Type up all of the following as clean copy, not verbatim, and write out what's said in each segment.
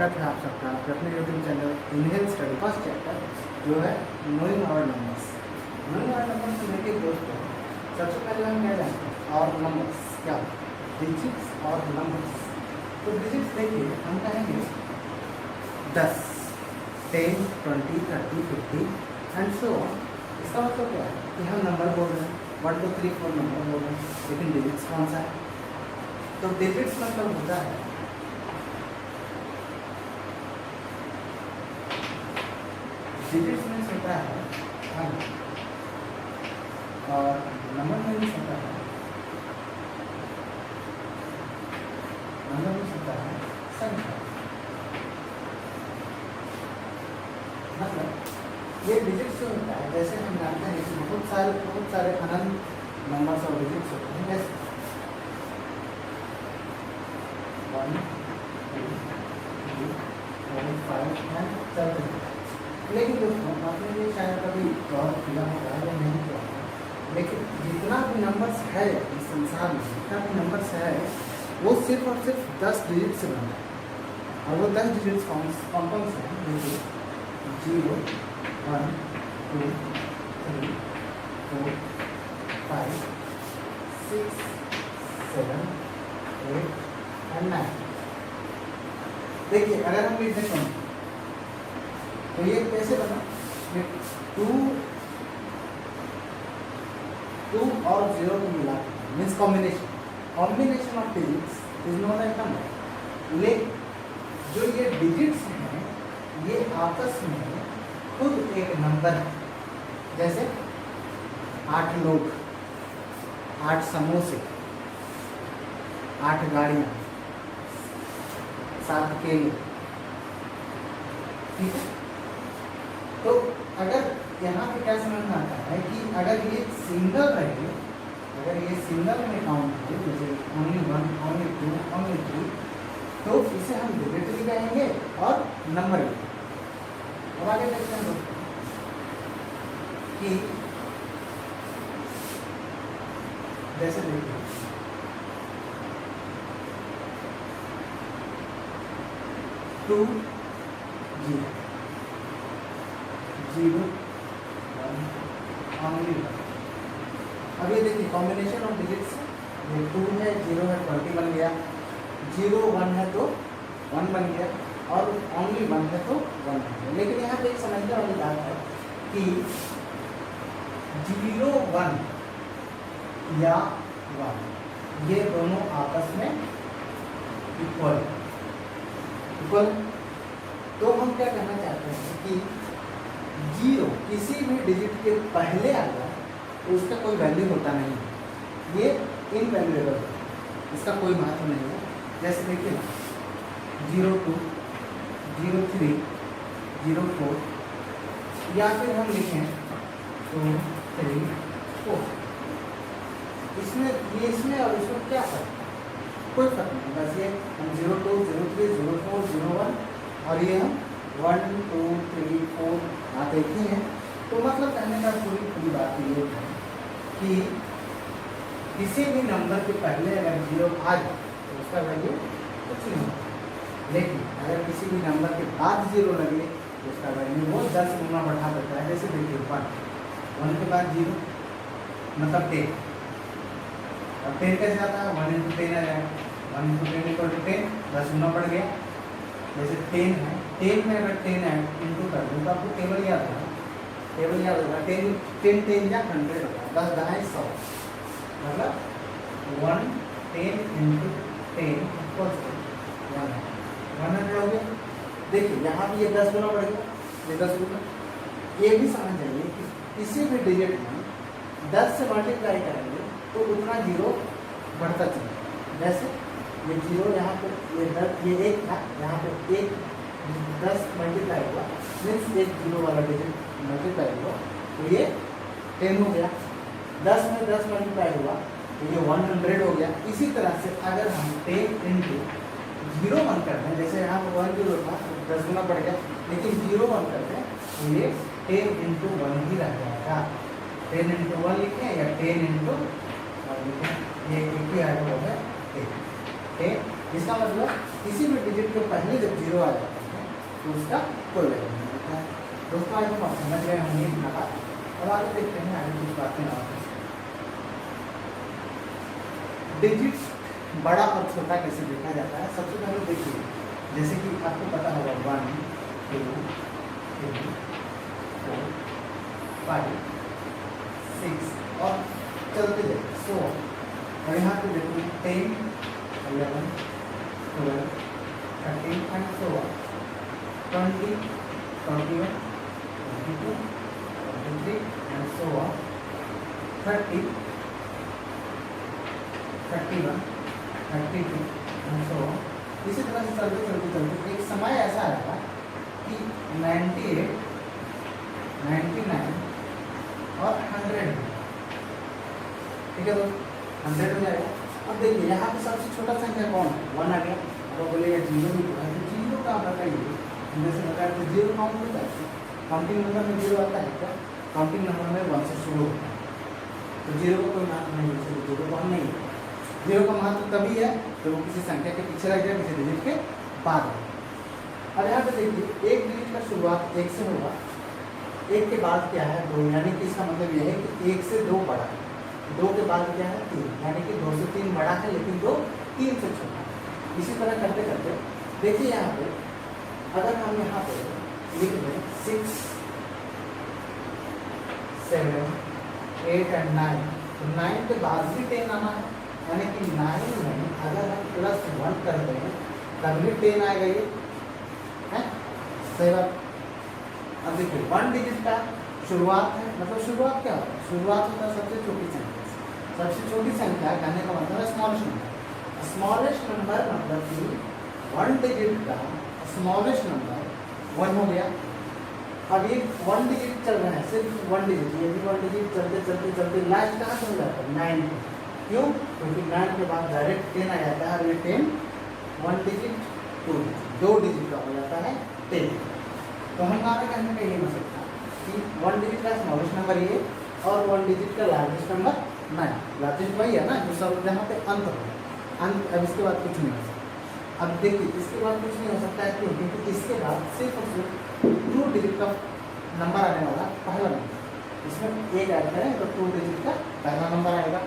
स्वागत है आप सबका अपने YouTube channel inhale study first chapter जो है knowing our numbers. Knowing our numbers में के दोस्तों सबसे पहले हम क्या जानते हैं और नंबर्स क्या डिजिट्स और नंबर्स। तो डिजिट्स देखिए हम कहेंगे 10, 10, 20, 30, 50 एंड सो ऑन। इसका मतलब क्या है कि हम नंबर बोल रहे हैं 1 2 3 4 नंबर बोल रहे हैं, लेकिन डिजिट्स कौन सा है? तो डिजिट्स मतलब होता है डिजिट्स मीन्स होता है अंक और नंबर मीन्स होता है संख्या। मतलब ये डिजिट्स जो होता है, जैसे हम जानते हैं कि बहुत सारे अनंत नंबर्स और डिजिट्स होते हैं, जैसे 1 2 3 4 5 एंड 7। लेकिन दोस्तों आपने ये शायद कभी गौर किया होगा या नहीं किया होगा, लेकिन जितना भी नंबर्स है इस संसार में, जितना भी नंबर्स है वो सिर्फ और सिर्फ 10 डिजिट से बना है। और वो 10 डिजिट्स कौन कौन से हैं? जैसे 0 1 2 3 4 5 6 7 8 एंड 9। देखिए अगर हम लिखते हैं तो ये कैसे बना? 2 और 0 को मिला means combination of digits is known as number. लेकिन जो ये डिजिट्स हैं ये आपस में खुद एक नंबर है। जैसे 8 लोग, 8 समोसे, 8 गाड़ियाँ, 7 केले, ठीक है। तो अगर यहाँ पे क्या समझ में आता है कि अगर ये सिंगल रहे, अगर ये सिंगल में काउंट है, जैसे ओनली 1, ओनली 2, ओनली 3, तो इसे हम डिजिट भी कहेंगे और नंबर भी। अब आगे देखते हैं दोस्तों कि जैसे देखिए 2 0 0 1 ओनली 1। अब ये देखिए कॉम्बिनेशन ऑफ डिजिट्स, ये 2 है 0 है 20 बन गया, 0 1 है तो 1 बन गया और ओनली 1 है तो 1 बन गया। लेकिन यहाँ पे एक समझने वाली बात है कि 0 1 या 1 ये दोनों आपस में इक्वल। तो हम क्या कहना चाहते हैं कि 0 किसी भी डिजिट के पहले आ जाए तो उसका कोई वैल्यू होता नहीं है, ये इनवैल्यूएबल है, इसका कोई महत्व नहीं है। जैसे देखिए ना 02 03 04 या फिर हम लिखें 2 3 4। इसमें और इसमें क्या फर्क है? कोई फर्क नहीं। बस ये हम 02 03 04 01 और ये हम 1 2 3 4 आप एक ही हैं। तो मतलब कहने का पूरी बात ये है कि किसी भी नंबर के पहले अगर 0 आ जाए तो उसका वैल्यू कुछ नहीं होता, लेकिन अगर किसी भी नंबर के बाद 0 लगे तो उसका वैल्यू वो 10 गुना बढ़ा देता है। जैसे देखिए 1 के बाद 0 मतलब 10। अब 10 कैसे आता है? 1 × 10 आ जाएगा, 1 × 10 = 10, 10 गुना बढ़ गया। जैसे 10 है, 10 में अगर 10 ऐड इंटू कर दूँ तो आपको टेबल याद होगा, 10 10 या 100 होगा, 10 10 100, मतलब 1 10 × 10 = 100 हो गया। देखिए यहाँ भी ये 10 गुना बढ़ गया, ये 10 गुना। ये भी समझ जाइए कि किसी भी डिजिट में 10 से मल्टीप्लाई करेंगे तो उतना 0 बढ़ता चलेगा। जैसे ये 0 यहाँ पे ये 10 ये 1 था, यहाँ पे 1 10 मल्टीप्लाई हुआ मीन्स एक 0 वाला डिजिट मल्टीप्लाई हुआ तो ये 10 हो गया। 10 में 10 मल्टीप्लाई हुआ तो ये 100 हो गया। इसी तरह से अगर हम 10 × 0 1 करते हैं, जैसे यहाँ पर 1 0 था तो 10 गुना बढ़ गया, लेकिन 0 1 करते हैं तो ये 10 × 1 ही रह जाएगा। 10 × 1 लिखें या 10 × 1 लिखें, ये एक ही आएगा, वो है 10। इसका मतलब किसी भी डिजिट के पहले जब 0 आ जाता है तो उसका कोई वैल्यू नहीं होता है। दोस्तों आज हम समझ गए होंगे इतना बात। अब आगे देखते हैं आगे कुछ बातें और। डिजिट बड़ा और छोटा कैसे देखा जाता है। सबसे पहले देखिए, जैसे कि आपको पता होगा 1 2 3 4 5 6 और चलते जाए 100। और यहाँ पे देखिए 10 11 12 13 and so on 20 21 22 23 and so on 30 31 32 and so on। इसी तरह से चलते चलते चलते एक समय ऐसा आएगा कि 98 99 और 100, ठीक है दोस्त, 100 हो जाएगा। अब देखिए यहाँ पे सबसे छोटा संख्या कौन है, 1 आ गया। तो बोलेगा 0 भी तो है, तो 0 का बताइए। जैसे बताया तो 0 काउंट होता है, काउंटिंग नंबर में 0 आता है क्या? काउंटिंग नंबर में 1 से शुरू होता है, तो 0 का कोई महत्व नहीं है, 0 का हम नहीं है। 0 का महत्व तभी है जब वो किसी संख्या के पीछे लग जाए, किसी डिजिट के बाद। अब यहाँ पे देखिए एक डिजिट का शुरुआत 1 से होगा, 1 के बाद क्या है 2, यानी कि इसका मतलब यह है कि 1 से 2 बड़ा है, 2 के बाद क्या है 3, यानी कि 2 से 3 बड़ा है, लेकिन 2 3 से छोटा है। इसी तरह करते करते देखिए यहाँ पे अगर हम यहाँ पे लिख दें 6 7 8 एंड 9, तो 9 के बाद भी 10 आना है, यानी कि 9 में अगर हम +1 कर दें तब भी 10 आएगा, ये है सही बात। अब देखिए 1 डिजिट का शुरुआत है, मतलब शुरुआत क्या होता है, शुरुआत होता है सबसे छोटी संख्या से। सबसे छोटी संख्या कहने का मतलब है स्मॉलेस्ट नंबर। स्मॉलेस्ट नंबर मतलब कि 1 डिजिट का स्मॉलेस्ट नंबर 1 हो गया। अब ये 1 डिजिट चल रहा है, सिर्फ 1 डिजिट, ये भी 1 डिजिट चलते चलते चलते लास्ट कहाँ से हो जाता है 9 पे। क्यों? क्योंकि 9 के बाद डायरेक्ट 10 आ जाता है, और ये 10 1 डिजिट 2 डिजिट का हो जाता है 10। तो हमारे कहने का ये मतलब था कि 1 डिजिट का स्मॉलेस्ट नंबर ये और 1 डिजिट का लार्जेस्ट नंबर 9। लार्जेस्ट वही है ना जो सब जहाँ पे अंत हो, अंत। अब इसके बाद कुछ नहीं हो सकता। अब देखिए इसके बाद कुछ नहीं हो सकता है, क्यों? क्योंकि इसके बाद सिर्फ और सिर्फ 2 डिजिट का नंबर आने वाला पहला नंबर, इसमें 1 ऐड करें तो 2 डिजिट का पहला नंबर आएगा।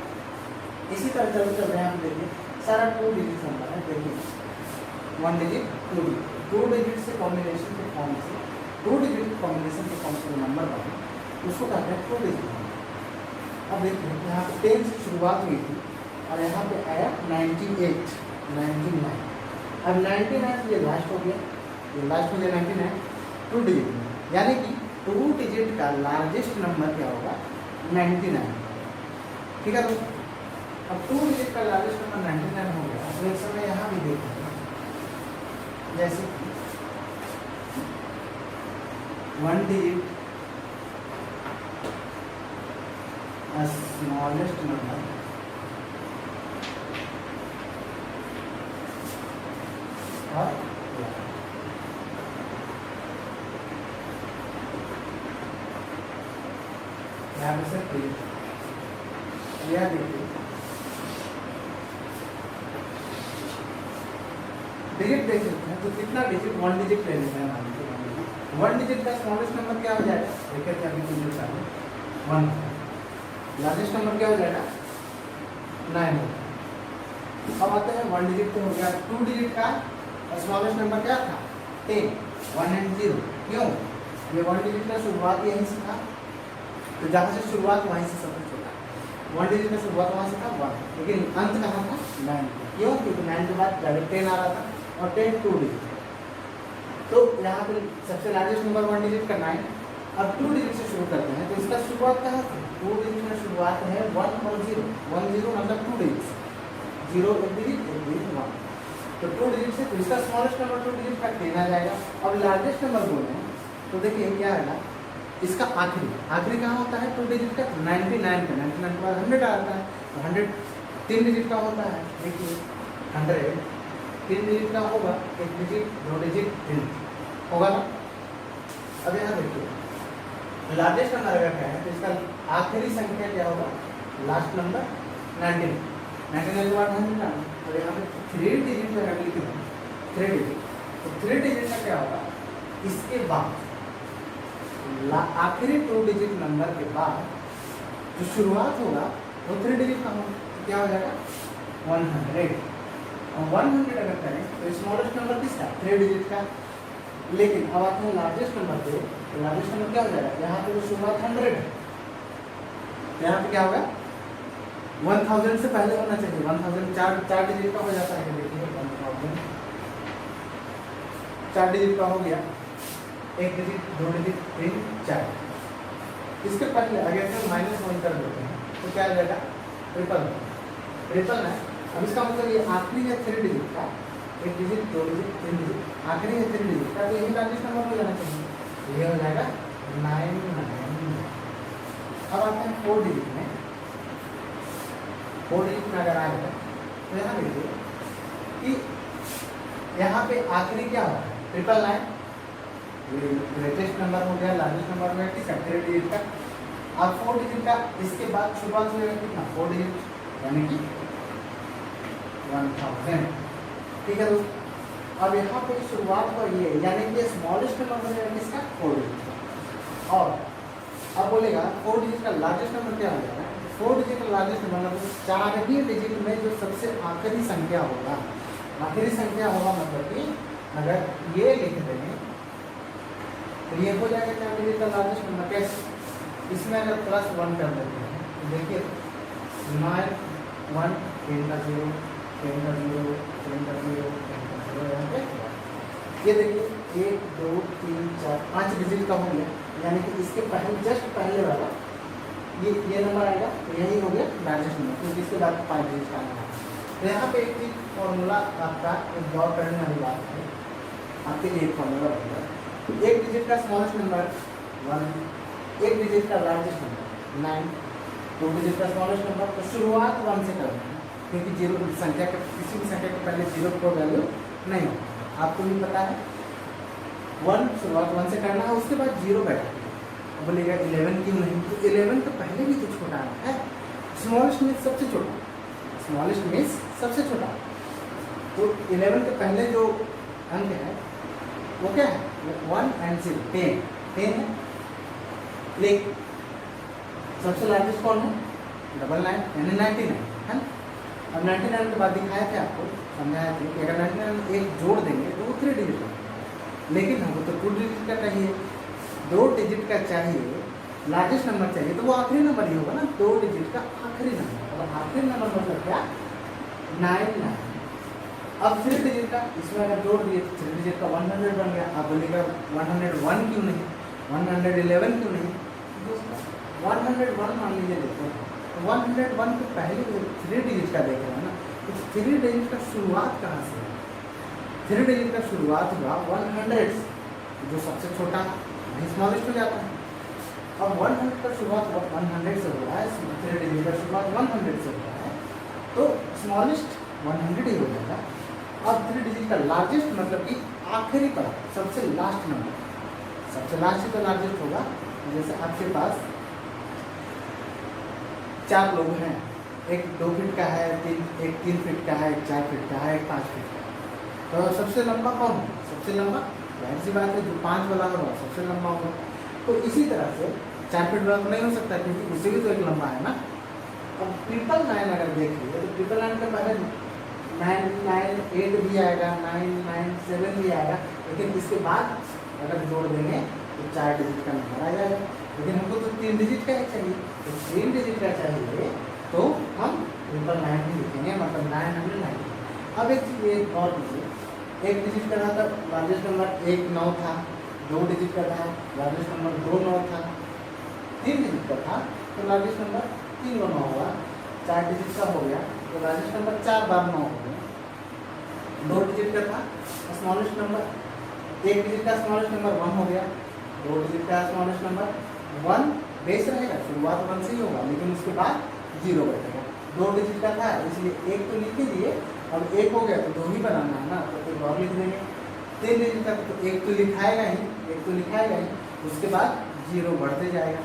इसी तरह चलते चलते हैं हम देखिए सारा 2 डिजिट नंबर है। देखिए 1 डिजिट 2 डिजिट से कॉम्बिनेशन के फॉर्म से 2 डिजिट कॉम्बिनेशन के फॉर्म से नंबर बने, उसको कहते हैं 2 डिजिट नंबर। अब देखिए यहाँ पे 10 से शुरुआत हुई थी और यहाँ पे आया 98 99। अब 99 ये लास्ट हो गया, ये लास्ट हो गया 99 2 डिजिट में, यानी कि 2 डिजिट का लार्जेस्ट नंबर क्या होगा 99, ठीक है दोस्तों। अब 2 डिजिट का लार्जेस्ट नंबर 99 हो गया। तो एक समय यहाँ भी देखते हैं, जैसे 1 डिजिट स्मॉलेस्ट नंबर और यहाँ पे से यह देखिए डिजिट देख सकते हैं। तो कितना डिजिट 1 डिजिट ले लेते हैं, 1 डिजिट का स्मॉलेस्ट नंबर क्या हो जाएगा, देखिए थे अभी कुछ 1, लार्जेस्ट नंबर क्या हो जाएगा 9 हो। अब आते हैं 1 डिजिट तो हो गया, 2 डिजिट का स्मॉलेस्ट नंबर क्या था 10 1 एंड 0। क्यों? ये 1 डिजिट का शुरुआत यहीं से था, तो जहाँ से शुरुआत वहीं से सबसे छोटा। 1 डिजिट का शुरुआत वहाँ से था 1, लेकिन अंत कहाँ था 9। क्यों? क्योंकि 9 के बाद डायरेक्ट 10 आ रहा था और 10 2 डिजिट। तो यहाँ पे सबसे लार्जेस्ट नंबर 1 डिजिट का 9। अब 2 डिजिट से शुरू करते हैं, तो इसका शुरुआत कहाँ थी 2 डिजिट में शुरुआत है 1 और 0। 1 0 मतलब 2 डिजिट, 0 1 डिजिट 1। तो 2 डिजिट से तो इसका स्मॉलेस्ट नंबर 2 डिजिट का 10 आ जाएगा। अब लार्जेस्ट नंबर बोले हैं तो देखिए क्या आएगा, इसका आखिरी कहाँ होता है 2 डिजिट का 99 का, 99 के बाद 100 आता है। तो 100 3 डिजिट का होता है, देखिए 100 3 डिजिट का होगा, 1 डिजिट 2 डिजिट 3 होगा ना। अब यहाँ देखिए लार्जेस्ट नंबर अगर है तो इसका आखिरी संख्या क्या होगा, लास्ट नंबर 99 के बाद 100 आना। और यहाँ पे 3 डिजिट का अगर लिखे 3 डिजिट, तो 3 डिजिट का क्या होगा इसके बाद आखिरी 2 डिजिट नंबर के बाद जो शुरुआत होगा वो 3 डिजिट का होगा, तो क्या हो जाएगा 100। और 100 अगर करें तो स्मॉलेस्ट नंबर किसका 3 डिजिट का। लेकिन अब आते हैं लार्जेस्ट नंबर पे, तो लार्जेस्ट नंबर क्या हो जाएगा, यहाँ पे जो शुरुआत 100 है, यहाँ पे क्या होगा 1000 से पहले होना चाहिए। 1000 चार डिजिट का हो जाता है, देखिए 1000 4 डिजिट का हो गया, 1 डिजिट 2 डिजिट 3 4। इसके पहले अगर हम -1 कर देते हैं तो क्या आ जाएगा ट्रिपल है। अब इसका मतलब ये आखिरी है 3 डिजिट का, 1 डिजिट 2 डिजिट 3 डिजिट आखिरी है 3 डिजिट का, तो यही लार्जेस्ट नंबर हो जाना चाहिए। ये हो जाएगा 999। अब आते हैं 4 डिजिट में। 4 डिजिट में अगर आएगा तो यहाँ देखिए कि यहाँ पे आखिरी क्या होगा 999। ये ग्रेटेस्ट नंबर हो गया, लार्जेस्ट नंबर हो गया, किसका 3 डिजिट का। अब 4 डिजिट का इसके बाद शुरुआत हो जाएगा कितना 4 डिजिट, यानी कि 1000। ठीक है दोस्तों, अब यहाँ पे शुरुआत हो ये, यानी कि स्मॉलेस्ट नंबर हो जाएगा किसका 4 डिजिट का। और अब बोलेगा 4 डिजिट का लार्जेस्ट नंबर क्या हो जाएगा, 4 डिजिट का लार्जेस्ट नंबर मतलब 4 ही डिजिट में जो सबसे आखिरी संख्या होगा, आखिरी संख्या होगा मतलब कि अगर ये लिख देंगे तो ये हो जाएगा 4 डिजिट का लार्जेस्ट नंबर। कैसे, इसमें अगर +1 कर देते हैं तो देखिए 9 1 10 का 0 10 का 0 10 का 0 10 का 0 यहाँ पे ये देखिए 1 2 3 4 5 डिजिट का हो गया, यानी कि इसके पहले जस्ट पहले वाला ये नंबर आएगा, तो यही हो गया लार्जेस्ट नंबर, क्योंकि इसके बाद 5 डिजिट का आएगा। तो यहाँ पे एक चीज फॉर्मूला आपका एक गौर करने वाली बात है, आपके लिए एक फॉर्मूला होगा। 1 डिजिट का स्मॉलेस्ट नंबर 1, 1 डिजिट का लार्जेस्ट नंबर 9, 2 डिजिट का स्मॉलेस्ट नंबर। तो शुरुआत 1 से करना है, क्योंकि जीरो संख्या के किसी भी संख्या के पहले 0 को वैल्यू नहीं होता, आपको भी पता है। 1 शुरुआत 1 से करना है, उसके बाद 0 बैठा। बोलेगा 11 क्यों नहीं, तो 11 तो पहले भी तो छोटा है, स्मॉलेस्ट में सबसे छोटा, स्मॉलेस्ट में सबसे छोटा। तो 11 के पहले जो अंक है वो क्या है 1 and 0 10 है। लेकिन सबसे लार्जेस्ट कौन है 99 यानी 99 है ना। अब 99 के बाद दिखाया था आपको, समझाया था कि अगर 99 में एक जोड़ देंगे तो वो 3 डिजिट होगा, लेकिन हमको तो 2 डिजिट का चाहिए, 2 डिजिट का चाहिए, लार्जेस्ट नंबर चाहिए, तो वो आखिरी नंबर ही होगा ना, 2 डिजिट का आखिरी नंबर। और आखिरी नंबर मतलब क्या 99। अब 3 डिजिट का इसमें अगर जोड़ दिए तो 3 डिजिट का 100 बन गया। अब बोलेगा 101 क्यों नहीं, 111 क्यों नहीं, 101 मान लीजिए देखते हैं। 101 के पहले 3 डिजिट का देख रहे हैं ना, तो 3 डिजिट का शुरुआत कहाँ से है, 3 डिजिट का शुरुआत हुआ 100 से, जो सबसे छोटा स्मॉलेस्ट हो जाता है। अब 100 का शुरुआत 100 से हो रहा है, 3 डिजिट का शुरुआत 100 से हो रहा है, तो स्मॉलेस्ट 100 ही हो जाएगा। अब 3 डिजिट का लार्जेस्ट मतलब कि आखिरी पर सबसे लास्ट नंबर, सबसे लास्ट ही तो लार्जेस्ट होगा। जैसे आपके पास 4 लोग हैं, एक 2 फीट का है, एक 3 फीट का है, एक 4 फीट का है, एक 5 फीट का है। तो सबसे लंबा कौन है, सबसे लंबा जाहिर सी बात है जो 5 वाला होगा सबसे लंबा होगा। तो इसी तरह से 4 फीट वाला तो नहीं हो सकता, क्योंकि उससे भी तो एक लंबा है ना। अब 999 अगर देखिए तो 999 के पहले 998 भी आएगा, 997 भी आएगा, लेकिन इसके बाद अगर जोड़ देंगे तो 4 डिजिट का नंबर आ जाएगा। लेकिन हमको तो 3 डिजिट का ही चाहिए, तो 3 डिजिट का चाहिए तो हम 999 ही लिखेंगे, मतलब 990। अब एक चीज़ एक और कीजिए, 1 डिजिट का था तब लार्जेस्ट नंबर 1 9 था, 2 डिजिट का था लार्जेस्ट नंबर 2 9 था, 3 डिजिट का था तो लार्जेस्ट नंबर 3 9 होगा, 4 डिजिट का हो गया तो लार्जेस्ट नंबर 4 बार 9 हो गया, 2 डिजिट का था स्मॉलेस्ट नंबर, 1 डिजिट का स्मॉलेस्ट नंबर 1 हो गया, 2 डिजिट का स्मॉलेस्ट नंबर 1 बेस रहेगा, शुरुआत 1 से ही होगा, लेकिन उसके बाद 0 बैठेगा। 2 डिजिट का था इसलिए 1 तो लिख ही दिए, अब 1 हो गया तो 2 ही बनाना है ना, तो एक और लिख देंगे। 3 डिजिट का तो 1 तो लिखाएगा ही, 1 तो लिखाएगा ही, उसके बाद 0 बढ़ते जाएगा,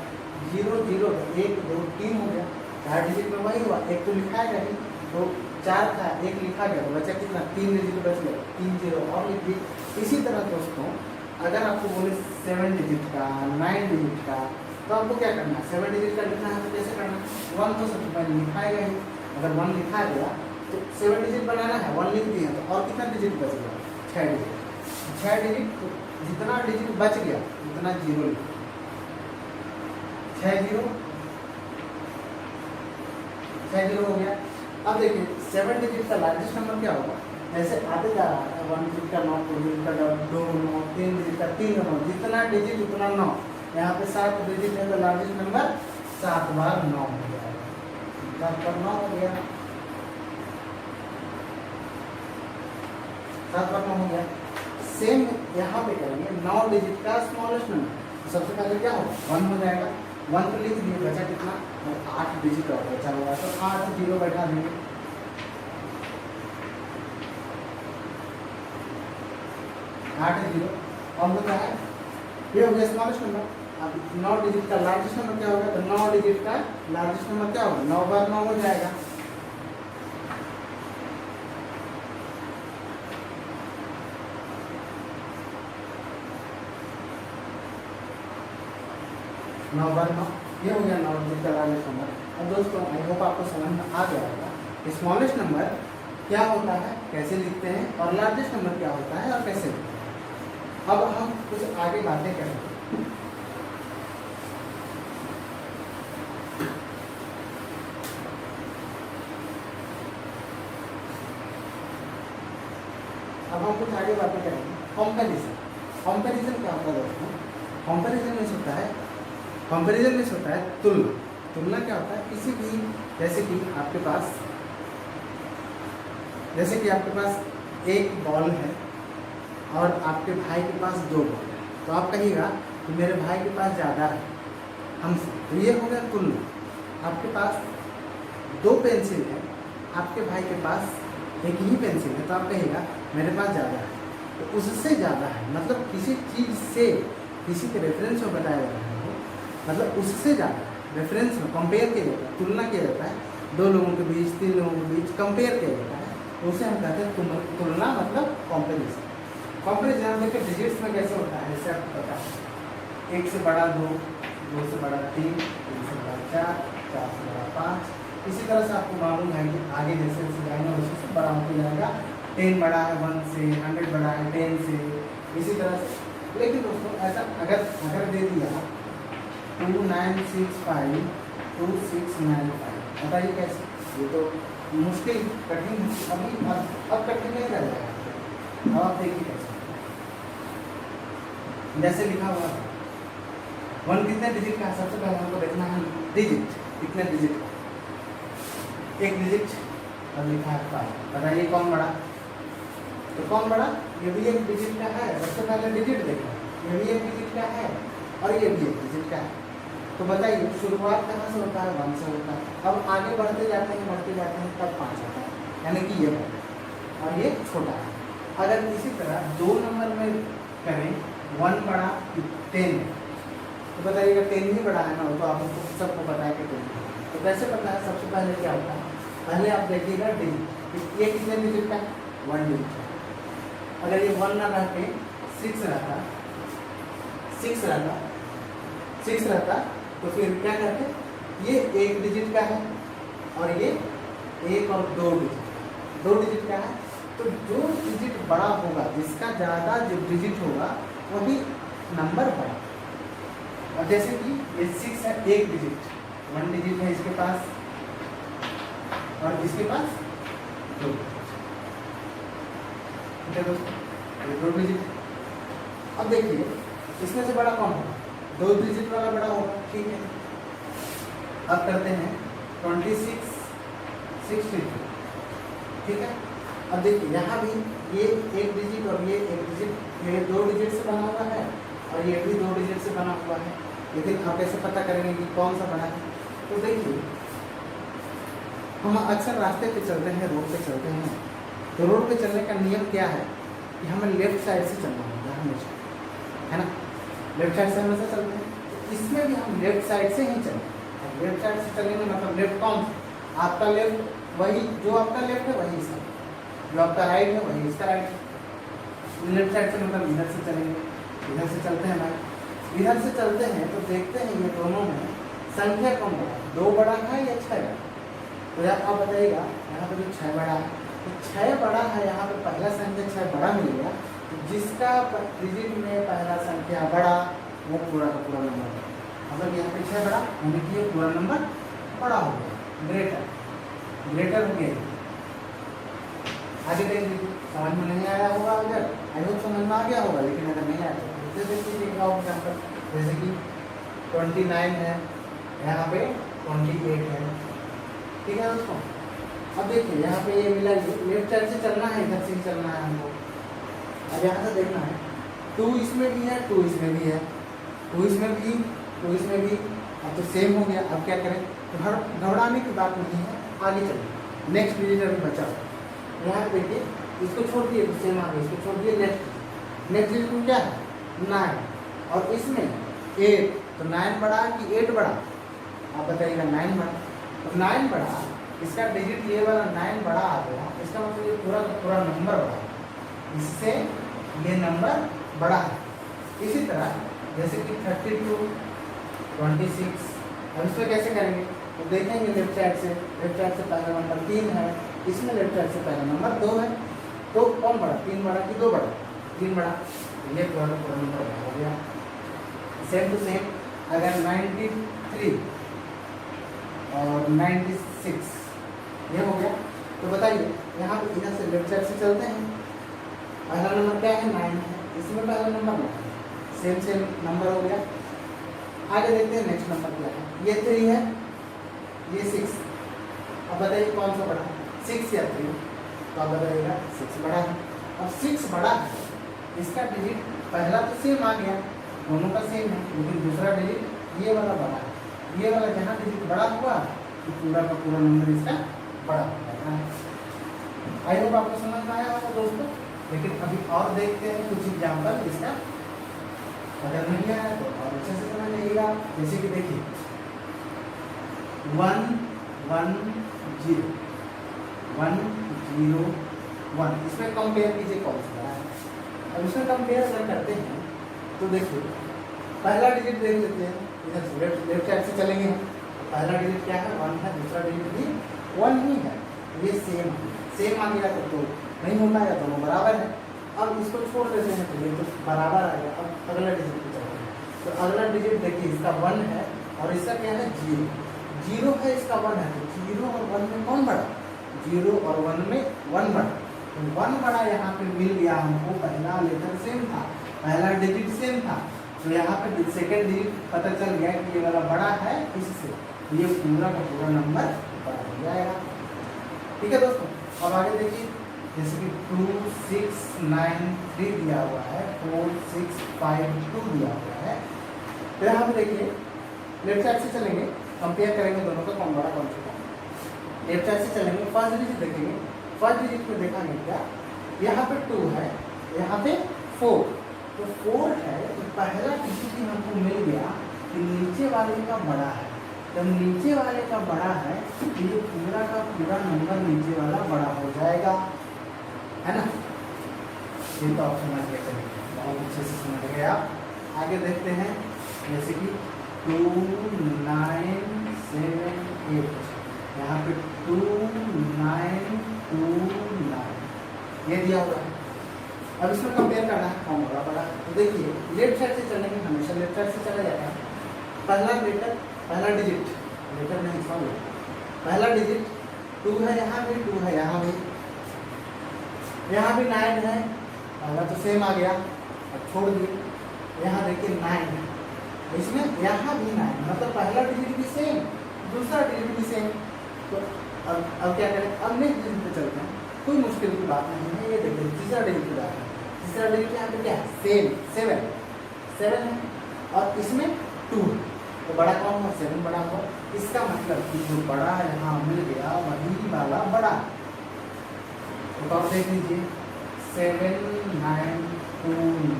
0 0 1 2 3 हो गया। 4 डिजिट में वही हुआ, 1 तो लिखाएगा ही, तो 4 था 1 लिखा गया तो बचा कितना 3 डिजिट बच गया, 3 0 और लिख दिए। इसी तरह दोस्तों अगर आपको बोले 7 डिजिट का 9 डिजिट का, तो आपको क्या करना है, 7 डिजिट का लिखना है तो कैसे करना है, 1 तो सबसे पहले लिखाएगा ही। अगर 1 लिखा गया तो 7 डिजिट बनाना है, 1 लिख दिया तो और कितना डिजिट बच गया, 6 डिजिट। 6 डिजिट, तो जितना डिजिट बच गया उतना जीरो लिखो, 6 जीरो हो गया। अब देखिए 7 डिजिट का लार्जेस्ट नंबर क्या होगा, ऐसे आते जा रहा है, 1 डिजिट का 9, 2 डिजिट का 2 9, 3 डिजिट का 3 9, जितना डिजिट उतना 9। यहाँ पे 7 डिजिट है तो लार्जेस्ट नंबर 7 बार 9 हो जाएगा, 7 बार 9 हो गया, 7 बार 9 हो गया। सेम यहाँ पे करेंगे 9 डिजिट का स्मॉलेस्ट नंबर, तो सबसे पहले क्या होगा 1 हो जाएगा, 1 तो लिख दिए, बचा कितना, 8 डिजिट और बचा हुआ, तो 8 जीरो बैठा देंगे, 8 जीरो। अब होता है ये हो गया स्मॉलेस्ट नंबर। अब 9 डिजिट का लार्जेस्ट नंबर क्या होगा, तो 9 डिजिट का लार्जेस्ट नंबर क्या होगा, 9 बार 9 हो जाएगा, नौ बार 9, ये हो गया 9 डिजिट का लार्जेस्ट नंबर। अब दोस्तों आई होप आपको समझ में आ गया होगा स्मॉलेस्ट नंबर क्या होता है, कैसे लिखते हैं, और लार्जेस्ट नंबर क्या होता है और कैसे लिखते हैं। अब हम कुछ आगे बातें करेंगे। अब हम कुछ आगे बातें करेंगे। कंपैरिजन, कंपैरिजन क्या होता है दोस्तों, कंपैरिजन में होता है, कंपैरिजन में होता है तुलना। तुलना क्या होता है, किसी भी, जैसे कि आपके पास एक बॉल है और आपके भाई के पास 2 बॉल है, तो आप कहिएगा कि मेरे भाई के पास ज़्यादा है हमसे, तो ये हो गया तुलना। आपके पास 2 पेंसिल है, आपके भाई के पास एक ही पेंसिल है, तो आप कहिएगा मेरे पास ज़्यादा है, तो उससे ज़्यादा है, मतलब किसी चीज़ से, किसी के रेफरेंस में बताया जा रहा है, मतलब उससे ज़्यादा रेफरेंस में कंपेयर किया जाता है, तुलना किया जाता है, 2 लोगों के बीच, 3 लोगों के बीच कंपेयर किया जाता है, उसे हम कहते हैं तुलना, मतलब कंपेरिजन। कंपेरिजन देखिए डिजिट्स में कैसे होता है, जैसे आपको पता है 1 से बड़ा 2, 2 से बड़ा 3, 3 से बड़ा 4, 4 से बड़ा 5, इसी तरह से आपको मालूम है कि आगे जैसे जैसे जाएंगे उससे बड़ा होते जाएगा। 10 बड़ा है 1 से, 100 बड़ा है 10 से, इसी तरह से। लेकिन दोस्तों ऐसा अगर दे दिया 2965 2695, बताइए कैसे, ये तो मुश्किल, कठिन अभी, अब कठिन नहीं कर रहा है। अब आप देखिए कैसे, जैसे लिखा हुआ है 1 कितने डिजिट का है, सबसे पहले हमको देखना है डिजिट, कितने डिजिट का, 1 डिजिट, अब लिखा है 5, बताइए कौन बड़ा, तो कौन बड़ा, ये भी 1 डिजिट का है, सबसे पहले डिजिट देखो, ये भी 1 डिजिट का है और ये भी 1 डिजिट का है, तो बताइए शुरुआत कहाँ से होता है, 1 से होता है, अब आगे बढ़ते जाते हैं तब 5 होता है, यानी कि ये बड़ा और ये छोटा है। अगर इसी तरह 2 नंबर में करें, 1 बड़ा 10, तो बताइएगा 10 ही बड़ा है ना, तो आपको सबको पता है कि 10, तो कैसे पता है, सबसे पहले क्या होता है, पहले आप देखिएगा डिजिट, ये कितने डिजिट का है, 1 डिजिट का। अगर ये 1 ना रह के 6 रहता तो फिर क्या करते, ये 1 डिजिट का है और ये 1 और 2 डिजिट का है, तो जो डिजिट बड़ा होगा, जिसका ज़्यादा जो डिजिट होगा वही नंबर बड़ा। और जैसे कि ये 6 है, 1 डिजिट, 1 डिजिट है इसके पास और इसके पास 2 ठीक है दोस्तों, ये 2 डिजिट। अब देखिए इसमें से बड़ा कौन होगा, 2 डिजिट वाला बड़ा होगा, ठीक है। अब करते हैं 26 62, ठीक है। अब देखिए यहाँ भी ये 1 डिजिट और ये 1 डिजिट, ये 2 डिजिट से बना हुआ है और ये भी 2 डिजिट से बना हुआ है, लेकिन आप कैसे पता करेंगे कि कौन सा बना है, तो देखिए हम अक्सर रास्ते पे चलते हैं, रोड पे चलते हैं, तो रोड पे चलने का नियम क्या है कि हमें लेफ्ट साइड से चलना होगा हमेशा, है ना, लेफ्ट साइड से हमेशा चलते हैं, तो इसमें भी हम लेफ्ट साइड से ही चलेंगे। लेफ्ट साइड से चलेंगे मतलब लेफ्ट कौन, आपका लेफ्ट वही, जो आपका लेफ्ट है वही इसका, जो आपका राइट है वही इसका राइट है। लेफ्ट साइड से मतलब इधर से चलेंगे, इधर से चलते हैं भाई, इधर से चलते हैं तो देखते हैं ये दोनों में संख्या कौन बड़ा है, 2 बड़ा है या 6 बड़ा। तो यार आप बताइएगा, यहाँ पे जो 6 बड़ा है, तो 6 बड़ा है, यहाँ पे पहला संख्या 6 बड़ा मिल गया, तो जिसका डिजिट में पहला संख्या बड़ा वो पूरा का पूरा नंबर है। मतलब यहाँ पे 6 बड़ा यानी कि ये पूरा नंबर बड़ा हो गया, ग्रेटर हो गया। आगे देख लीजिए, समझ में नहीं आया होगा, अगर आई होप समझ में आ गया होगा, लेकिन अगर नहीं आया तो फिर देख लीजिए एग्जाम्पल, जैसे कि 29 है, यहाँ पे 28 है, ठीक है दोस्तों। अब देखिए यहाँ पे ये मिला, लेफ्ट साइड से चलना है, इधर से ही चलना है हमको। अब यहाँ से देखना है 2 इसमें भी है, 2 इसमें भी है, 2 इसमें भी, 2 इसमें भी। अब तो सेम हो गया, अब क्या करें, तो घबराने की बात नहीं है, आगे चलिए। नेक्स्ट डिजिट अभी बचा, यहाँ पे देखिए, इसको छोड़ दिए तो सेम आ गया, इसको छोड़ दिए नेक्स्ट डिजिट में क्या है 9, और इसमें 8, तो 9 बड़ा कि 8 बड़ा, आप बताइएगा 9 बड़ा। तो 9 बड़ा, इसका डिजिट ये वाला 9 बड़ा आ गया, इसका मतलब ये पूरा पूरा नंबर बड़ा है, इससे ये नंबर बड़ा है। इसी तरह जैसे कि 32, 26, अब इसमें कैसे करेंगे, तो देखेंगे लेफ्ट साइड से पहला नंबर 3 है, इसमें लेफ्ट साइड से पहला नंबर 2 है, तो कौन बड़ा, 3 बड़ा कि 2 बड़ा, 3 बड़ा, ये पूरा नंबर बड़ा हो गया। सेम टू सेम अगर 93 और 96 ये हो गया, तो बताइए यहाँ पे इधर से लेफ्ट साइड से चलते हैं, पहला नंबर क्या है 9 है, इसमें पहला नंबर 9 है, सेम नंबर हो गया। आगे देखते हैं नेक्स्ट नंबर क्या है, ये 3 है, ये 6, अब बताइए कौन सा बड़ा है, 6 या 3, तो आप बताइएगा 6 बड़ा है। अब 6 बड़ा है, इसका डिजिट पहला तो सेम आ गया, दोनों का सेम है, लेकिन दूसरा डिजिट ये वाला बड़ा है, ये वाला जहाँ डिजिट बड़ा हुआ तो पूरा का पूरा नंबर इसका बड़ा हो जाएगा। आई होप आपको समझ में आया होगा दोस्तों, लेकिन अभी और देखते हैं कुछ एग्जाम्पल इसका, अगर नहीं आया तो और अच्छे से समझ लीजिएगा। जैसे कि देखिए 1 1 0 1 0 1, इसमें कंपेयर कीजिए कौन सा है। अब इसमें कंपेयर अगर करते हैं तो देखिए पहला डिजिट देख लेते हैं, इधर लेफ्ट साइड से चलेंगे हम, पहला डिजिट क्या है 1 है, दूसरा डिजिट भी 1 ही है, ये सेम आ गया, तो नहीं होता है, दोनों बराबर है। अब इसको छोड़ देते हैं तो ये तो बराबर आ गया। अब अगला डिजिट पे चलते हैं, तो अगला डिजिट देखिए इसका 1 है और इसका क्या है 0 है, इसका 1 है, तो 0 और 1 में कौन बड़ा, 0 और 1 में 1 बड़ा, तो 1 बड़ा यहाँ पे मिल गया हमको, पहला लेटर सेम था, पहला डिजिट सेम था, तो यहाँ पे सेकंड डिजिट पता चल गया कि ये वाला बड़ा है इससे, तो ये पूरा का पूरा नंबर बड़ा हो जाएगा। ठीक है दोस्तों, अब आगे देखिए, जैसे कि 2 6 9 3 दिया हुआ है, 4 6 5 2 दिया हुआ है। तो यहाँ पे देखिए लेफ्ट साइड से चलेंगे, कंपेयर करेंगे दोनों का कौन बड़ा कौन छोटा। लेफ्ट साइड से चलेंगे, फर्स्ट डिजिट देखेंगे, फर्स्ट डिजिट में देखा नहीं क्या, यहाँ पे 2 है, यहाँ पे 4, तो 4 है, तो पहला डिजिट ही हमको मिल गया कि नीचे वाले का बड़ा है। जब नीचे वाले का बड़ा है तो ये पूरा का पूरा नंबर नीचे वाला बड़ा हो जाएगा, है ना। ये तो आप समझ गए, बहुत अच्छे से समझ गए आप। आगे देखते हैं, जैसे कि 2 9 7 8, यहाँ पे 2 9 2 9 ये दिया हुआ है। अब इसमें कंपेयर करना है कौन बड़ा बड़ा, तो देखिए लेफ्ट साइड से चलेंगे, हमेशा लेफ्ट साइड से चला जाता है। पहला डिजिट लेटर नहीं, सॉरी, पहला डिजिट 2 है, यहाँ भी 2 है, यहाँ भी 9 है, पहला तो सेम आ गया, अब छोड़ दिए, यहाँ देखिए 9 है, इसमें यहाँ भी 9, मतलब पहला डिजिट भी सेम, दूसरा डिजिट भी सेम। तो अब क्या करें, अब नेक्स्ट डिजिट पे चलते हैं, कोई मुश्किल की बात नहीं है। ये देखिए तीसरा डिजिट पे जाते हैं, तीसरा डिजिट यहाँ पे क्या है सेम 7 है, और इसमें 2 है, तो बड़ा कौन हुआ, 7 बड़ा हुआ। इसका मतलब कि जो बड़ा यहाँ मिल गया वही वाला बड़ा। तो आप देख लीजिए 7 9 2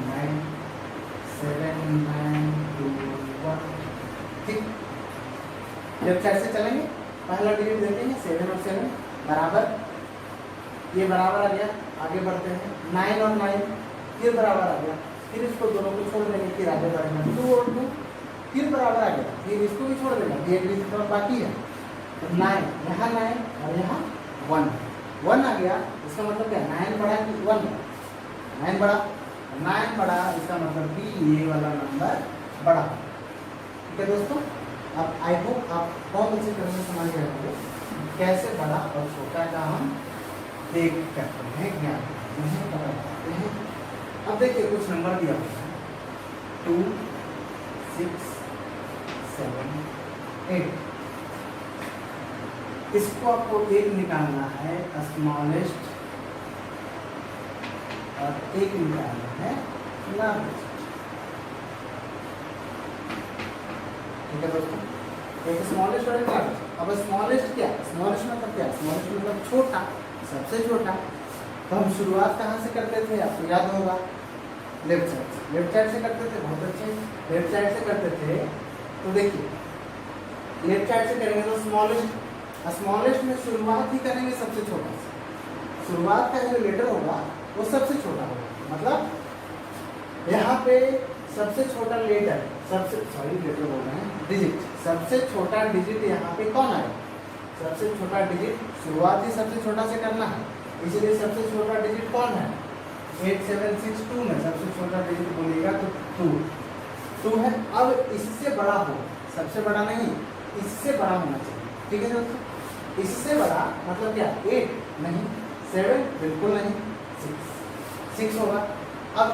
9 7 9 2 1, ठीक। लेफ्ट साइड से चलेंगे, पहला डिजिट देखेंगे 7 और 7 बराबर, ये बराबर आ गया। आगे बढ़ते हैं 9 और 9 ये बराबर आ गया, फिर इसको दोनों को छोड़ देंगे, फिर आगे बढ़ेगा 2 और 2 फिर बराबर आ गया, फिर इसको भी छोड़ देगा, ये एक डिजिट और बाकी है। तो 9 यहाँ 9 और यहाँ 1 आ गया। इसका मतलब क्या 9 बड़ा कि 1? 9 बड़ा, 9 बड़ा, इसका मतलब कि ये वाला नंबर बड़ा। ठीक है दोस्तों, अब आई होप आप बहुत अच्छी तरह से समझ गए होंगे कैसे बड़ा और छोटा का हम देख करते हैं, ज्ञान नहीं पता पाते हैं। अब देखिए कुछ नंबर दिया हुआ है 2, 6, 7, 8। इसको आपको एक निकालना है स्मॉलेस्ट और एक निकालना है लार्जेस्ट। ठीक है दोस्तों, एक स्मॉलेस्ट और एक लार्जेस्ट। अब स्मॉलेस्ट क्या? स्मॉलेस्ट मतलब क्या? स्मॉलेस्ट मतलब छोटा, सबसे छोटा। तो हम शुरुआत कहाँ से करते थे आपको याद होगा? लेफ्ट साइड से। लेफ्ट साइड से करते थे, बहुत अच्छे। लेफ्ट साइड से करते थे तो देखिए लेफ्ट साइड से करेंगे तो स्मॉलेस्ट, स्मॉलेस्ट में शुरुआत ही करेंगे सबसे छोटा से। शुरुआत का जो लेटर होगा वो सबसे छोटा होगा, मतलब यहाँ पे सबसे छोटा लेटर, सबसे लेटर बोल रहे हैं, डिजिट, सबसे छोटा डिजिट यहाँ पे कौन आएगा? सबसे छोटा डिजिट शुरुआत ही सबसे छोटा से करना है, इसलिए सबसे छोटा डिजिट कौन है? 8762 में सबसे छोटा डिजिट बोलेगा तो 2 है। अब इससे बड़ा हो, सबसे बड़ा नहीं, इससे बड़ा होना चाहिए। ठीक है दोस्तों, इससे बड़ा मतलब क्या? 8 नहीं, 7 बिल्कुल नहीं, 6 होगा। अब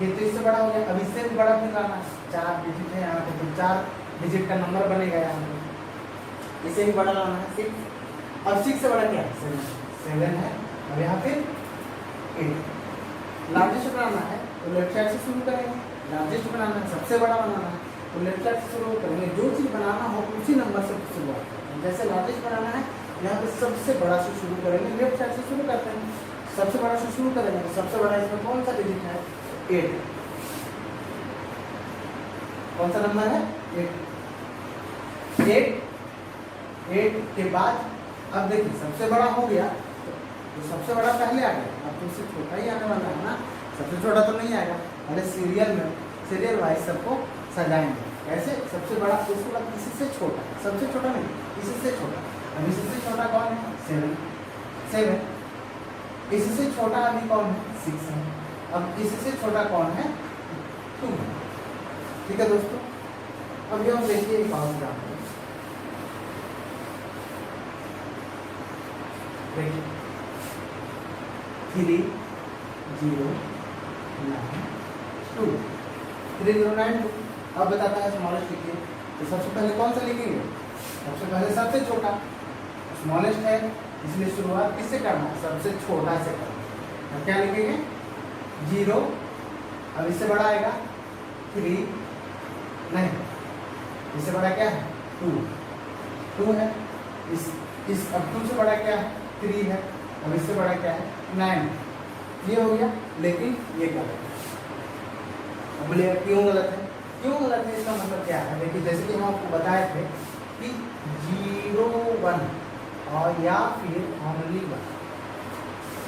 ये तो इससे बड़ा हो गया, अब इससे भी बड़ा फिर लाना है, 4 डिजिट है यहाँ पे, तो 4 डिजिट का नंबर बनेगा यहाँ पे, इसे भी बड़ा लाना है 6। अब 6 से बड़ा क्या है? 7 है। अब यहाँ पे 8। लार्जेस्ट बनाना है तो लेफ्ट साइड से शुरू करेंगे, लार्जेस्ट बनाना है, सबसे बड़ा बनाना है तो लेफ्ट साइड से शुरू करेंगे। जो चीज़ बनाना हो उसी नंबर से शुरुआत करेंगे। जैसे लार्जेस्ट बनाना है, यहाँ पे सबसे बड़ा से शुरू करेंगे, लेफ्ट साइड से शुरू करते हैं, सबसे बड़ा से शुरू करेंगे तो सबसे बड़ा इसमें कौन सा डिजिट है? 8। कौन सा नंबर है? 8 के बाद अब देखिए सबसे बड़ा हो गया तो सबसे बड़ा पहले आ गया, अब तो उससे छोटा ही आने वाला है ना, सबसे छोटा तो नहीं आएगा। अरे सीरियल वाइज सबको सजाएंगे, कैसे? सबसे बड़ा, उसके बाद किसी से छोटा, सबसे छोटा नहीं, किसी से छोटा। अब इससे छोटा कौन है? 7। इससे छोटा अभी कौन है? 6 है। अब इससे छोटा कौन है? 2। ठीक है दोस्तों, अब ये हम देखिए एक और एग्जाम्पल, देखिए 3092 3092। अब बताता है स्मॉलेस्ट लिखिए, तो सबसे पहले कौन सा लिखेंगे? सबसे पहले सबसे छोटा, स्मॉलेस्ट है इसलिए शुरुआत किससे करना है? सबसे छोटा से करना। अब क्या लिखेंगे? 0। अब इससे बड़ा आएगा 3 नहीं, इससे बड़ा क्या है? 2 है। इस अब 2 से बड़ा क्या है? 3 है। अब इससे बड़ा क्या है? 9। ये हो गया, लेकिन ये गलत है। अब बोलिए क्यों गलत है? क्यों गलत है इसका मतलब क्या है? देखिए जैसे कि हम आपको बताए थे कि 0, 1 और या फिर ओनली 1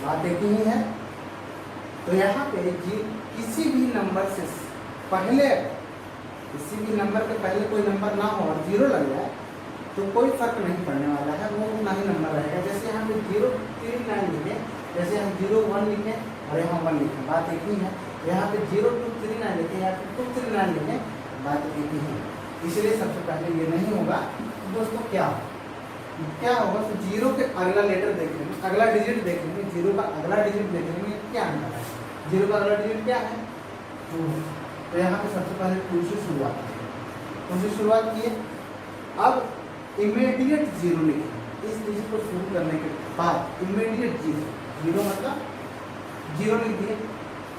बात एक ही है। तो यहाँ पे किसी भी नंबर से पहले, किसी भी नंबर के पहले कोई नंबर ना हो और 0 लग जाए तो कोई फर्क नहीं पड़ने वाला है, वो उतना ही नंबर रहेगा। जैसे यहाँ पे 039 लिखे, जैसे हम 01 लिखें और यहाँ 1 लिखें, बात एक ही है। यहाँ पे 0239 लिखें या फिर 239 लिखें, बात एक ही है। इसलिए सबसे पहले ये नहीं होगा। दोस्तों क्या होगा? तो 0 के अगला लेटर देख लेंगे, अगला डिजिट देख लेंगे, 0 का अगला डिजिट देख लेंगे क्या आने है। 0 का अगला डिजिट क्या है? 2। तो यहाँ पे सबसे पहले 2 से शुरुआत की, 2 से शुरुआत किए। अब इमीडिएट 0 लिखें, इस डिजिट को शुरू करने के बाद इमीडिएट 0 मतलब 0 लिख दिए।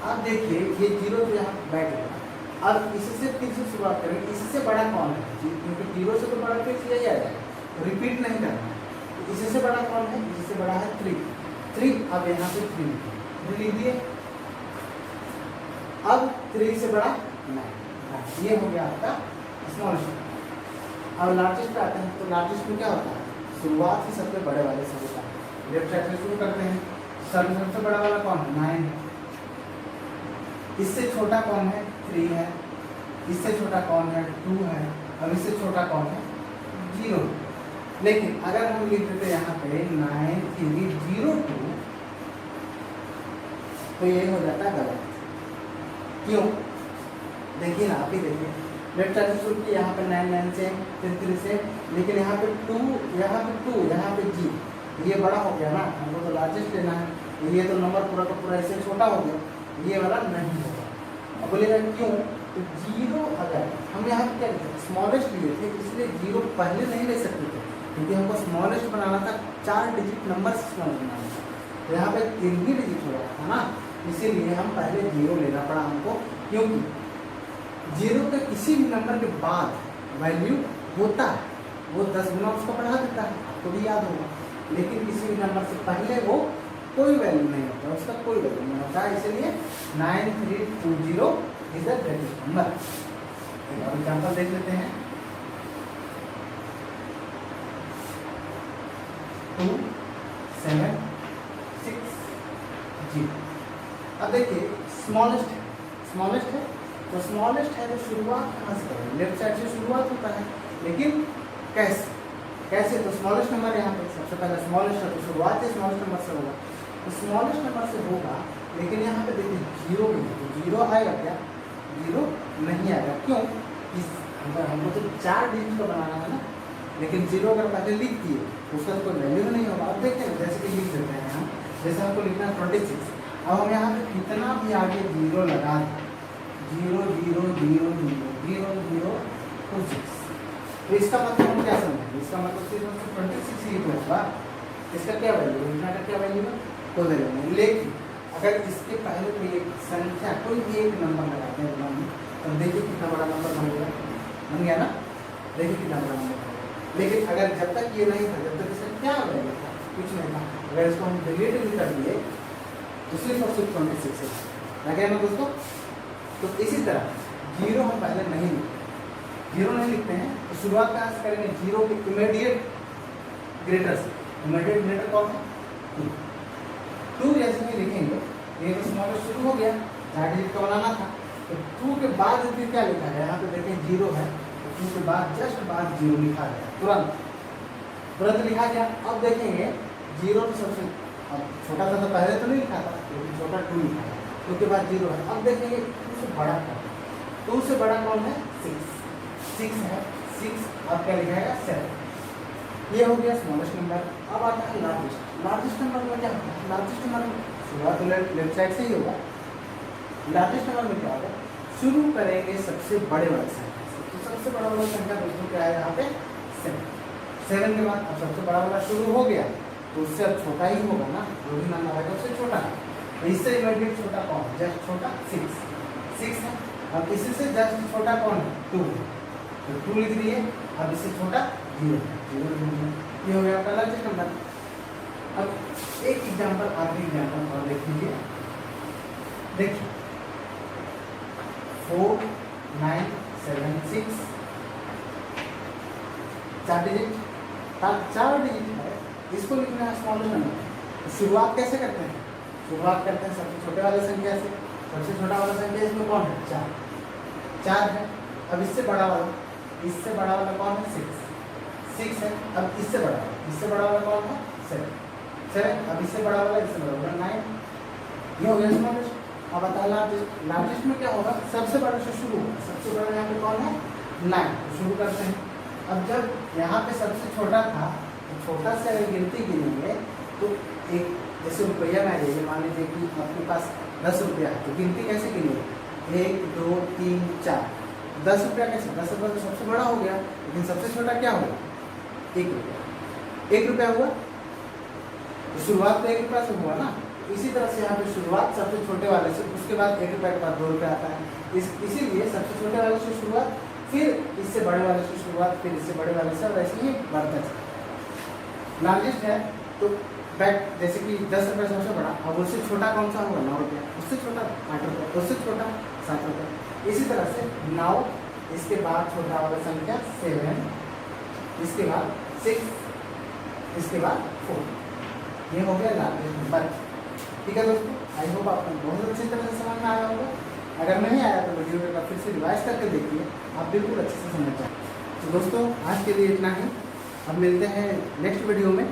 अब देखिए ये 0 जो यहाँ बैठ गया, अब इससे फिर से शुरुआत करेंगे। इससे बड़ा कौन है? क्योंकि 0 से तो बड़ा फिर से यही आ जाएगा, रिपीट नहीं करना है। तो इससे बड़ा कौन है? इससे बड़ा है 3। अब यहाँ पे 3 लिख दिए। अब 3 से बड़ा 9। ये हो गया आपका स्मॉलेस्ट। अब लार्जेस्ट पे आते हैं, तो लार्जेस्ट में क्या होता है? शुरुआत ही सबसे बड़े वाले से होता है, लेफ्ट साइड से शुरू करते हैं। सबसे बड़ा वाला कौन है? 9 है। इससे छोटा कौन है 3 है, इससे छोटा कौन है 2 है, और इससे छोटा कौन है 0। लेकिन अगर हम लिख देते यहाँ पे 9302 तो ये हो जाता है गलत। क्यों? देखिए ना, आप ही देखिए, लेफ्ट साइड से शुरू किया, यहाँ पे 9 से 3 से, लेकिन यहाँ पे 2, यहाँ पे 2, यहाँ पे जी, ये बड़ा हो गया ना, हमको तो लार्जेस्ट लेना है, ये तो नंबर पूरा का पूरा ऐसे छोटा हो गया, ये वाला नहीं होगा। अब बोलेगा क्यों? तो 0 अगर हम यहाँ पे क्या लिखे स्मॉलेस्ट लिए थे, इसलिए 0 पहले नहीं ले सकते थे, क्योंकि हमको स्मॉलेस्ट बनाना था, 4 डिजिट नंबर स्मॉल बनाना था, तो यहाँ पे 3 ही डिजिट हो रहा था ना, इसीलिए हम पहले 0 लेना पड़ा हमको, क्योंकि 0 के किसी भी नंबर के बाद वैल्यू होता है, वो 10 गुना उसको बढ़ा देता है, आपको भी याद होगा, लेकिन किसी भी नंबर से पहले वो कोई वैल्यू नहीं होता, उसका कोई वैल्यू नहीं होता, इसलिए 9320 इज द ग्रेटेस्ट नंबर। एक और एग्जाम्पल देख लेते हैं। 2 7 6 0। अब देखिए स्मॉलेस्ट है तो स्मॉलेस्ट है तो शुरुआत कहाँ से करें? लेफ्ट साइड से शुरुआत होता है, लेकिन कैसे तो स्मॉलेस्ट नंबर यहाँ पे सबसे पहले स्मॉलेस्ट है तो शुरुआत ही स्मॉलेस्ट नंबर से होगा, तो स्मॉलेस्ट नंबर से होगा, लेकिन यहाँ पे देखिए 0 भी है, तो 0 आएगा क्या? 0 नहीं आएगा। क्यों? हमको तो 4 डिजिट का बनाना है ना, लेकिन 0 अगर पहले लिख दिए तो उसका तो कोई वैल्यू नहीं होगा। अब देखते हैं, जैसे कि लिख देते हैं हम, जैसे हमको लिखना है 26, अब हम यहाँ पे कितना भी आगे 0 लगा दें, 0 0 0 0 0 0 2 6, तो इसका मतलब हम क्या समझेंगे? इसका मतलब सिर्फ 26 ही होगा, इसका क्या वैल्यू है? का क्या वैल्यू है? कोई वैल्यू नहीं। लेकिन अगर इसके पहले कोई एक संख्या, कोई भी एक नंबर लगाते हैं तो देखिए कितना बड़ा नंबर बन गया, ना? देखिए कितना बड़ा नंबर बन गया। लेकिन अगर जब तक ये नहीं था, जब तक इसका क्या वैल्यू था? कुछ नहीं था। अगर इसको हम डिलीट भी कर दिए तो सिर्फ और सिर्फ 26 है, लगे ना दोस्तों? तो इसी तरह 0 हम पहले नहीं लिखते, 0 नहीं लिखते हैं, तो शुरुआत कहाँ से करेंगे? 0 के इमीडिएट ग्रेटर से। इमीडिएट ग्रेटर कौन है? 2 जैसे ही लिखेंगे, ये तो स्मॉलेस्ट शुरू हो गया, 4 डिजिट का बनाना था, तो 2 के बाद फिर क्या लिखा है? यहाँ पे देखें 0 है, तो 2 के बाद जस्ट बाद 0 लिखा गया, तुरंत लिखा गया। अब देखेंगे 0 तो सबसे अब छोटा था, तो पहले तो नहीं लिखा था, लेकिन छोटा 2 लिखा है, 2 के बाद 0 है। अब देखेंगे 2 से बड़ा क्या है? 2 से बड़ा कौन है? 6 है, 6 अब क्या लिखा है? 7। ये हो गया स्मॉलेस्ट नंबर। अब आता है लार्जेस्ट नंबर में क्या होता है? लार्जेस्ट नंबर में शुरुआत तो लेफ्ट साइड से ही होगा। लार्जेस्ट नंबर में क्या होगा? शुरू करेंगे सबसे बड़े वाले संख्या से, तो सबसे बड़ा वाला संख्या दोस्तों क्या है यहाँ पे? 7 के बाद अब सबसे बड़ा वाला शुरू हो गया, तो उससे अब छोटा ही होगा ना, जो भी नंबर है उससे छोटा है, तो इससे इमीडिएट छोटा कौन? जस्ट छोटा 6 है। अब इसी से जस्ट छोटा कौन है? 2 है, तो 2 लिख दिए। अब इससे छोटा 0 है, 0 ये हो गया आपका लार्जेस्ट नंबर। अब एक एग्जांपल, आखिरी एग्जांपल और देख लीजिए। देखिए 4 9 7 6 4 डिजिट, 4 डिजिट है, इसको लिखना है स्मॉलेस्ट नंबर। शुरुआत कैसे करते हैं? शुरुआत करते हैं सबसे छोटे वाले संख्या से। सबसे छोटा वाला संख्या इसमें कौन है? 4 है। अब इससे बड़ा वाला कौन है? 6 है। अब इससे बड़ा वाला कौन है? 7। अब इससे बड़ा वाला 9। ये हो गया स्मॉलेस्ट। अब बता लार्जेस्ट में क्या होगा? सबसे बड़ा से शुरू होगा, सबसे बड़ा यहाँ पे कौन है? 9। शुरू करते हैं। अब जब यहाँ पे सबसे छोटा था, तो छोटा से अगर गिनती गिनेंगे तो एक, जैसे रुपया में आइए, मान लीजिए कि आपके पास 10 रुपया है, तो गिनती कैसे गिनेंगे? 1 2 3 4। 10 रुपया कैसे? 10 रुपया तो सबसे बड़ा हो गया, लेकिन सबसे छोटा क्या होगा? 1 रुपया। 1 रुपया हुआ, तो शुरुआत तो 1 रुपया से हुआ ना। इसी तरह से यहाँ पे शुरुआत सबसे छोटे वाले से, उसके बाद 1 रुपये के बाद 2 रुपये आता है। इसीलिए सबसे छोटे वाले से शुरुआत, फिर इससे बड़े वाले से शुरुआत, फिर इससे बड़े वाले से, और ऐसे ही बढ़ता है। लार्जेस्ट है तो बैक, जैसे कि 10 रुपये सबसे बड़ा, अब उससे छोटा कौन सा होगा? 9 रुपया। उससे छोटा 8 रुपये, उससे छोटा 7 रुपये। इसी तरह से 9, इसके बाद छोटा वाला संख्या 7, इसके बाद 6, इसके बाद 4। ये हो गया लार्जेस्ट नंबर। ठीक है दोस्तों, आई होप आपको बहुत अच्छी तरह से समझ में आया होगा। अगर नहीं आया तो वीडियो को फिर से रिवाइज करके देखिए, आप बिल्कुल अच्छे से समझ जाए। तो दोस्तों आज के लिए इतना ही, अब मिलते हैं नेक्स्ट वीडियो में।